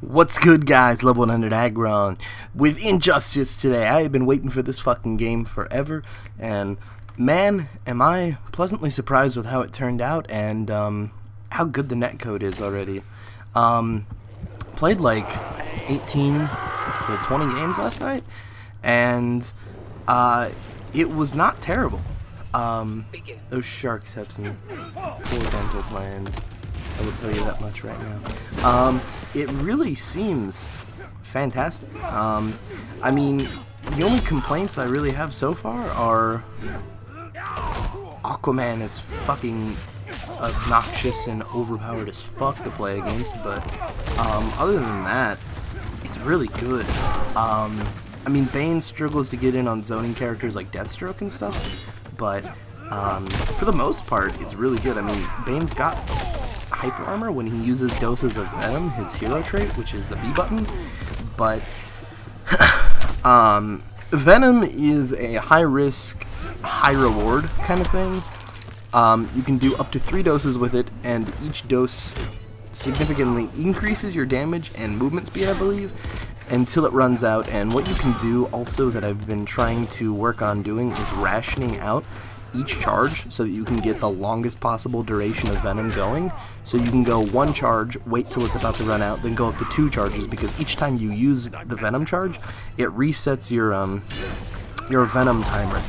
What's good, guys? Level 100 Agron with Injustice today. I have been waiting for this fucking game forever, and man, am I pleasantly surprised with how it turned out and how good the netcode is already. Played like 18 to 20 games last night, and it was not terrible. Those sharks have some poor dental plans. I will tell you that much right now. It really seems fantastic. I mean, the only complaints I really have so far are Aquaman is fucking obnoxious and overpowered as fuck to play against, but other than that, it's really good. I mean, Bane struggles to get in on zoning characters like Deathstroke and stuff, but for the most part, it's really good. I mean, Bane's got hyper armor when he uses doses of Venom, his hero trait, which is the B button, but Venom is a high risk, high reward kind of thing. You can do up to 3 doses with it, and each dose significantly increases your damage and movement speed, I believe, until it runs out. And what you can do also that I've been trying to work on doing is rationing out each charge so that you can get the longest possible duration of Venom going. So you can go 1 charge, wait till it's about to run out, then go up to 2 charges, because each time you use the Venom charge, it resets your Venom timer.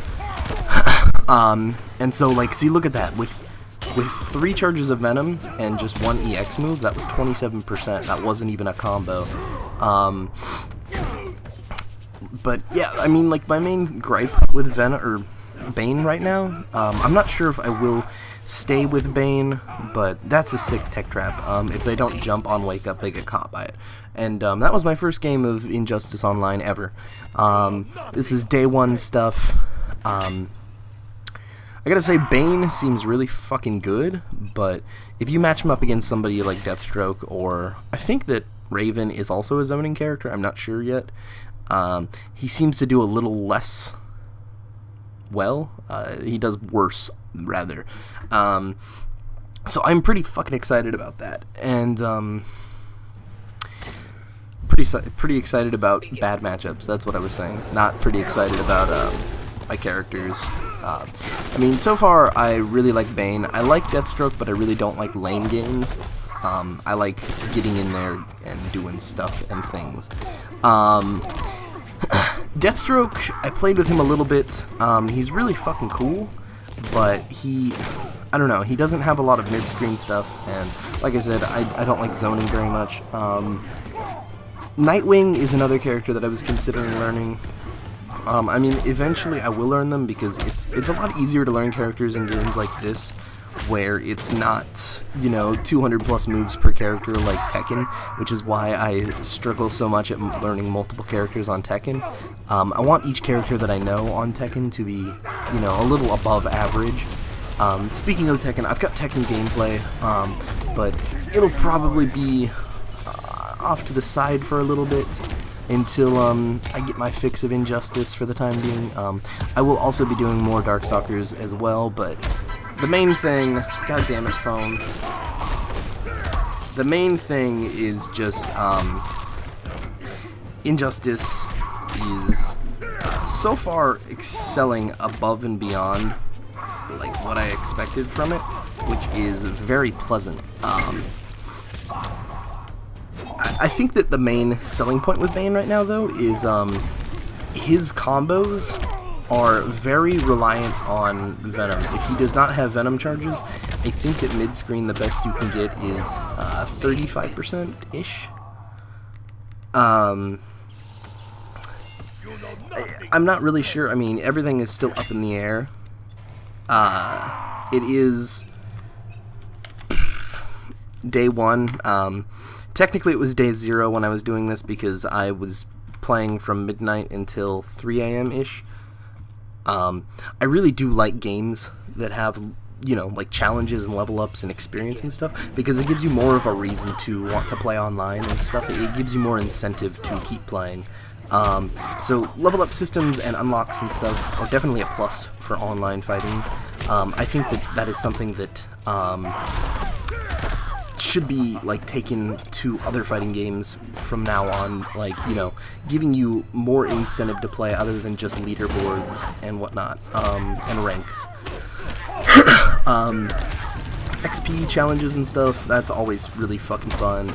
And so, like, see, look at that. With 3 charges of Venom and just 1 EX move, that was 27%. That wasn't even a combo. But yeah, I mean, like, my main gripe with Bane right now, I'm not sure if I will stay with Bane, but that's a sick tech trap. If they don't jump on Wake Up, they get caught by it. And that was my first game of Injustice Online ever. This is day 1 stuff. I gotta say, Bane seems really fucking good, but if you match him up against somebody like Deathstroke, or I think that Raven is also a zoning character, I'm not sure yet, he seems to do a little less well. He does worse, rather. So I'm pretty fucking excited about that, and pretty excited about bad matchups. That's what I was saying. Not pretty excited about my characters. I mean, so far I really like Bane. I like Deathstroke, but I really don't like lane games. I like getting in there and doing stuff and things. Deathstroke, I played with him a little bit. He's really fucking cool, but I don't know, he doesn't have a lot of mid-screen stuff, and like I said, I don't like zoning very much. Nightwing is another character that I was considering learning. I mean, eventually I will learn them, because it's a lot easier to learn characters in games like this, where it's not, 200 plus moves per character like Tekken, which is why I struggle so much at learning multiple characters on Tekken. I want each character that I know on Tekken to be, a little above average. Speaking of Tekken, I've got Tekken gameplay, but it'll probably be off to the side for a little bit until I get my fix of Injustice for the time being. I will also be doing more Darkstalkers as well, but the main thing, god damn it, phone. The main thing is just Injustice is so far excelling above and beyond like what I expected from it, which is very pleasant. I think that the main selling point with Bane right now, though, is his combos are very reliant on Venom. If he does not have Venom charges, I think that mid-screen the best you can get is 35%-ish. I'm not really sure. I mean, everything is still up in the air. It is day 1. Technically it was day 0 when I was doing this, because I was playing from midnight until 3 a.m.-ish. I really do like games that have, like challenges and level ups and experience and stuff, because it gives you more of a reason to want to play online and stuff. It gives you more incentive to keep playing. So level up systems and unlocks and stuff are definitely a plus for online fighting. I think that is something that should be like taken to other fighting games from now on, like, you know, giving you more incentive to play other than just leaderboards and whatnot, and ranks. XP challenges and stuff, that's always really fucking fun.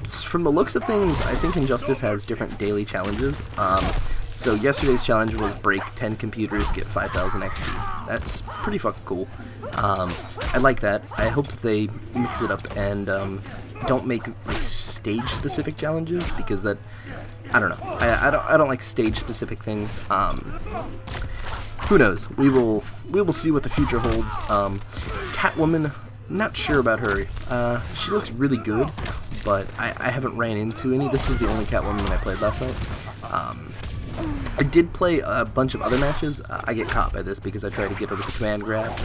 From the looks of things, I think Injustice has different daily challenges. So yesterday's challenge was break 10 computers, get 5,000 XP. That's pretty fucking cool. I like that. I hope that they mix it up and don't make like stage-specific challenges, because that, I don't know. I don't like stage-specific things. Who knows? We will see what the future holds. Catwoman, not sure about her. She looks really good, but I haven't ran into any. This was the only Catwoman I played last night. I did play a bunch of other matches. I get caught by this because I try to get her with the command grab.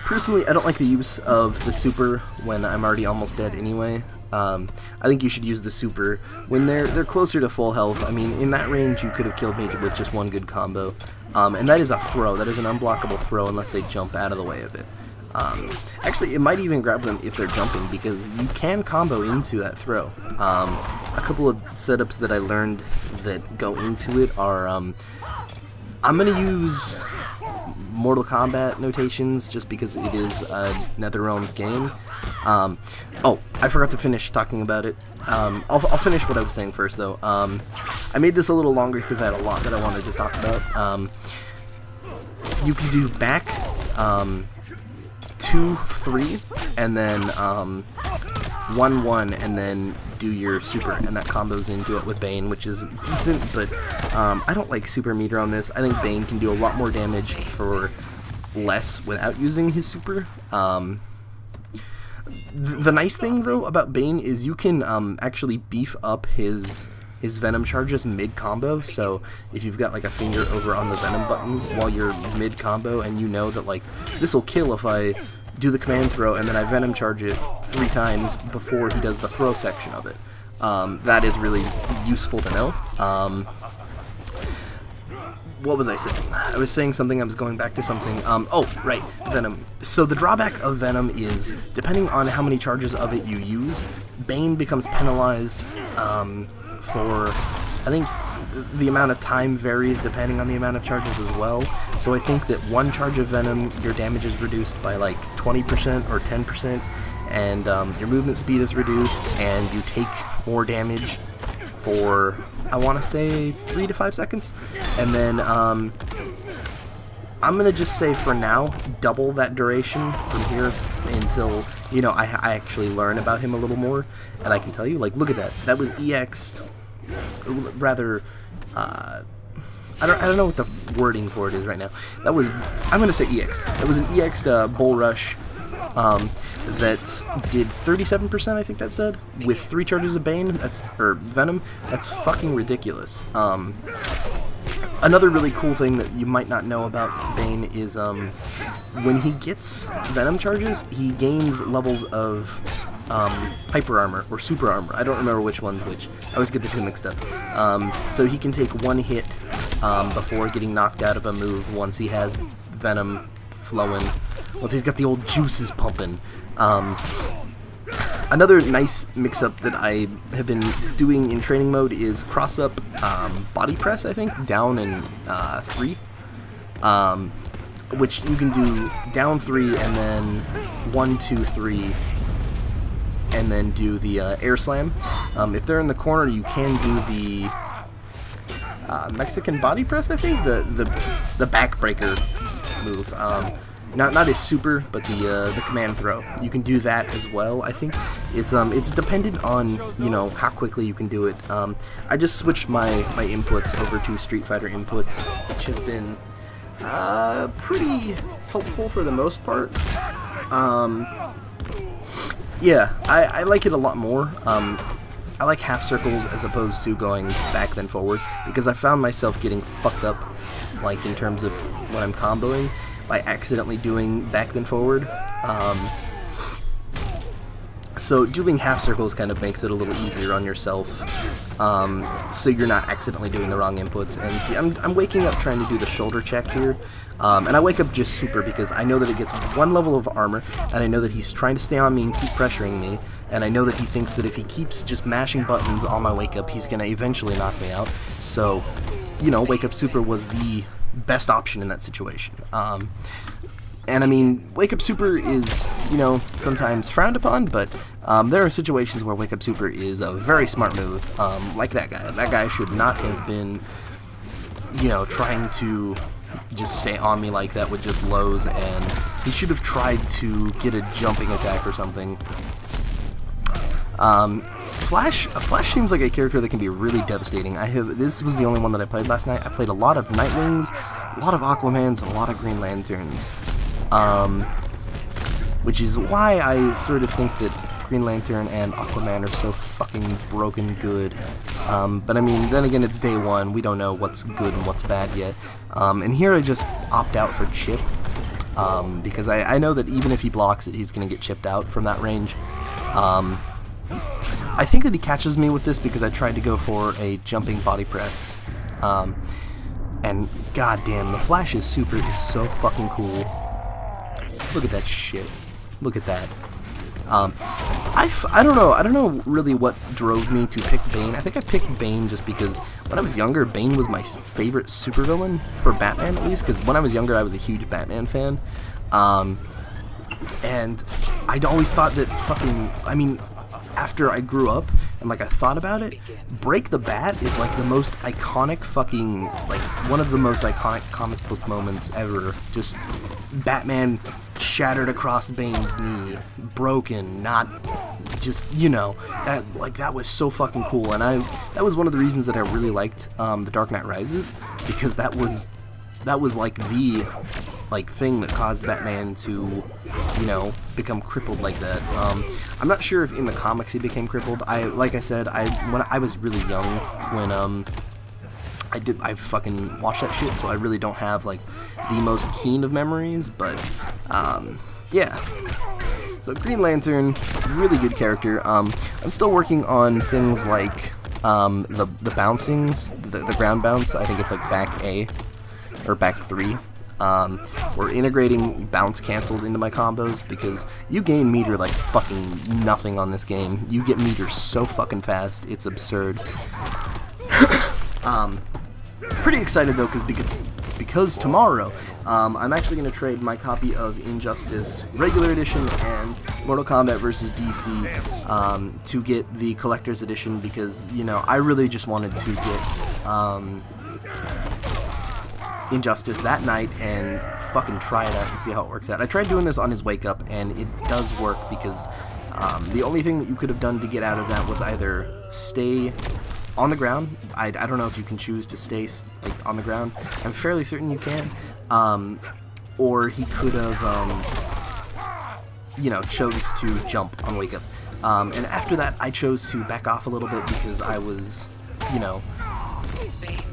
Personally, I don't like the use of the super when I'm already almost dead anyway. I think you should use the super when they're closer to full health. I mean, in that range, you could have killed me with just one good combo. And that is a throw. That is an unblockable throw unless they jump out of the way of it. Actually, it might even grab them if they're jumping, because you can combo into that throw. A couple of setups that I learned that go into it are, I'm going to use Mortal Kombat notations just because it is a NetherRealms game. Oh, I forgot to finish talking about it. I'll finish what I was saying first, though. I made this a little longer because I had a lot that I wanted to talk about. You can do back 2, 3, and then 1, 1, and then do your super, and that combos into it with Bane, which is decent, but I don't like super meter on this. I think Bane can do a lot more damage for less without using his super. The nice thing, though, about Bane is you can actually beef up his Venom charges mid-combo, so if you've got like a finger over on the Venom button while you're mid-combo and you know that like this will kill if I do the command throw and then I Venom charge it 3 times before he does the throw section of it. That is really useful to know. What was I saying? I was saying something, I was going back to something. Oh, right, Venom. So the drawback of Venom is, depending on how many charges of it you use, Bane becomes penalized for, I think the amount of time varies depending on the amount of charges as well. So I think that 1 charge of Venom, your damage is reduced by like 20% or 10%, and your movement speed is reduced, and you take more damage for, I want to say, 3 to 5 seconds. And then I'm going to just say for now, double that duration from here until, you know, I actually learn about him a little more. And I can tell you, like, look at that. That was EX'd, rather, I don't know what the wording for it is right now. That was, I'm going to say EX. That was an EX'd Bull Rush that did 37%, I think that said, with 3 charges of Bane, or Venom. That's fucking ridiculous. Another really cool thing that you might not know about Bane is when he gets Venom charges, he gains levels of hyper armor or super armor. I don't remember which one's which. I always get the 2 mixed up. So he can take 1 hit before getting knocked out of a move once he has Venom flowing, once he's got the old juices pumping. Another nice mix-up that I have been doing in training mode is cross-up body press, I think, down and 3, which you can do down 3 and then 1, 2, 3, and then do the air slam. If they're in the corner, you can do the Mexican body press, I think, the backbreaker move. Not his super, but the command throw. You can do that as well. I think it's dependent on, you know, how quickly you can do it. I just switched my inputs over to Street Fighter inputs, which has been pretty helpful for the most part. Yeah, I like it a lot more. I like half circles as opposed to going back then forward, because I found myself getting fucked up, like in terms of when I'm comboing, by accidentally doing back then forward. So doing half circles kind of makes it a little easier on yourself, so you're not accidentally doing the wrong inputs. And see, I'm waking up trying to do the shoulder check here, and I wake up just super because I know that it gets 1 level of armor, and I know that he's trying to stay on me and keep pressuring me, and I know that he thinks that if he keeps just mashing buttons on my wake up, he's going to eventually knock me out. So, you know, wake up super was the best option in that situation. And I mean, Wake Up Super is, you know, sometimes frowned upon, but there are situations where Wake Up Super is a very smart move, like that guy. That guy should not have been, you know, trying to just stay on me like that with just lows, and he should have tried to get a jumping attack or something. Flash seems like a character that can be really devastating. This was the only one that I played last night. I played a lot of Nightwings, a lot of Aquamans, and a lot of Green Lanterns. Which is why I sort of think that Green Lantern and Aquaman are so fucking broken good. But I mean, then again, it's day 1. We don't know what's good and what's bad yet. And here I just opt out for Chip, because I know that even if he blocks it, he's going to get chipped out from that range. I think that he catches me with this because I tried to go for a jumping body press. And goddamn, the Flash's super is so fucking cool. Look at that shit. Look at that. I don't know really what drove me to pick Bane. I think I picked Bane just because when I was younger, Bane was my favorite supervillain for Batman, at least, because when I was younger, I was a huge Batman fan. And I'd always thought that after I grew up and like I thought about it, Break the Bat is like the most iconic fucking, like one of the most iconic comic book moments ever. Just Batman shattered across Bane's knee, broken, not just, you know, that was so fucking cool. And that was one of the reasons that I really liked The Dark Knight Rises, because that was like the thing that caused Batman to, you know, become crippled like that. I'm not sure if in the comics he became crippled. Like I said, when I was really young when I fucking watched that shit, so I really don't have like the most keen of memories, but yeah. So Green Lantern, really good character. I'm still working on things like the bouncings, the ground bounce. I think it's like back A or back 3. We're integrating bounce cancels into my combos because you gain meter like fucking nothing on this game. You get meter so fucking fast, it's absurd. Pretty excited though because tomorrow I'm actually going to trade my copy of Injustice Regular Edition and Mortal Kombat vs. DC to get the Collector's Edition, because, you know, I really just wanted to get Injustice that night and fucking try it out and see how it works out. I tried doing this on his wake up and it does work, because the only thing that you could have done to get out of that was either stay on the ground. I don't know if you can choose to stay like on the ground. I'm fairly certain you can. Or he could have you know, chose to jump on wake up. And after that I chose to back off a little bit because I was, you know,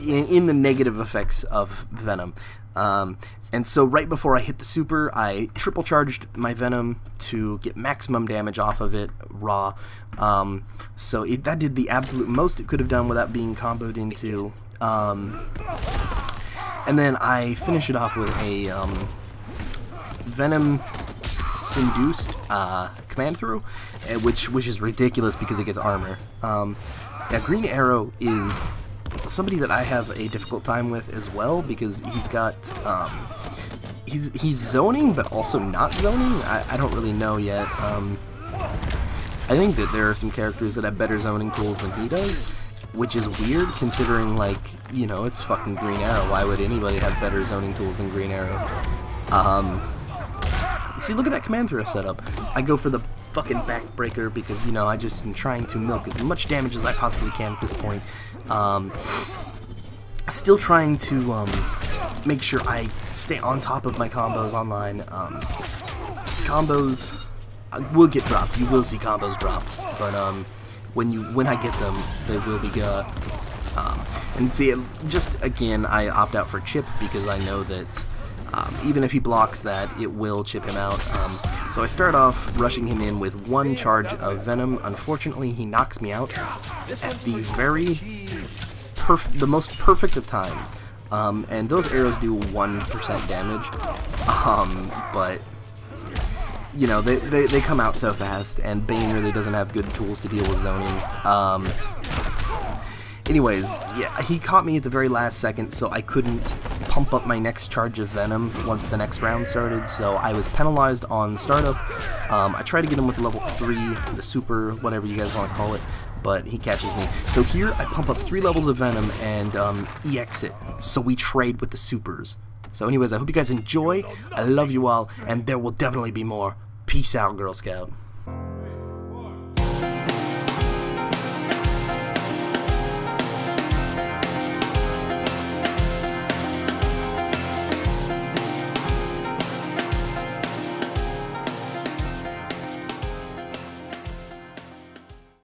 in the negative effects of Venom. And so right before I hit the super, I triple charged my Venom to get maximum damage off of it raw. So that did the absolute most it could have done without being comboed into. And then I finish it off with a Venom induced command throw, which is ridiculous because it gets armor. Yeah, Green Arrow is somebody that I have a difficult time with as well, because he's got he's zoning but also not zoning. I don't really know yet. I think that there are some characters that have better zoning tools than he does, which is weird considering, like, you know, it's fucking Green Arrow. Why would anybody have better zoning tools than Green Arrow? See, look at that command throw setup. I go for the fucking backbreaker because, you know, I just am trying to milk as much damage as I possibly can at this point. Still trying to make sure I stay on top of my combos online. Combos will get dropped. You will see combos dropped, but when I get them, they will be good. And see, just again, I opt out for Chip because I know that Even if he blocks that, it will chip him out. So I start off rushing him in with one charge of Venom. Unfortunately, he knocks me out at the most perfect of times. And those arrows do 1% damage. But you know, they come out so fast, and Bane really doesn't have good tools to deal with zoning. Anyways, yeah, he caught me at the very last second, so I couldn't pump up my next charge of Venom once the next round started, so I was penalized on startup. I tried to get him with level 3, the super, whatever you guys want to call it, but he catches me. So here, I pump up 3 levels of Venom and EX it, so we trade with the supers. So anyways, I hope you guys enjoy, I love you all, and there will definitely be more. Peace out, Girl Scout.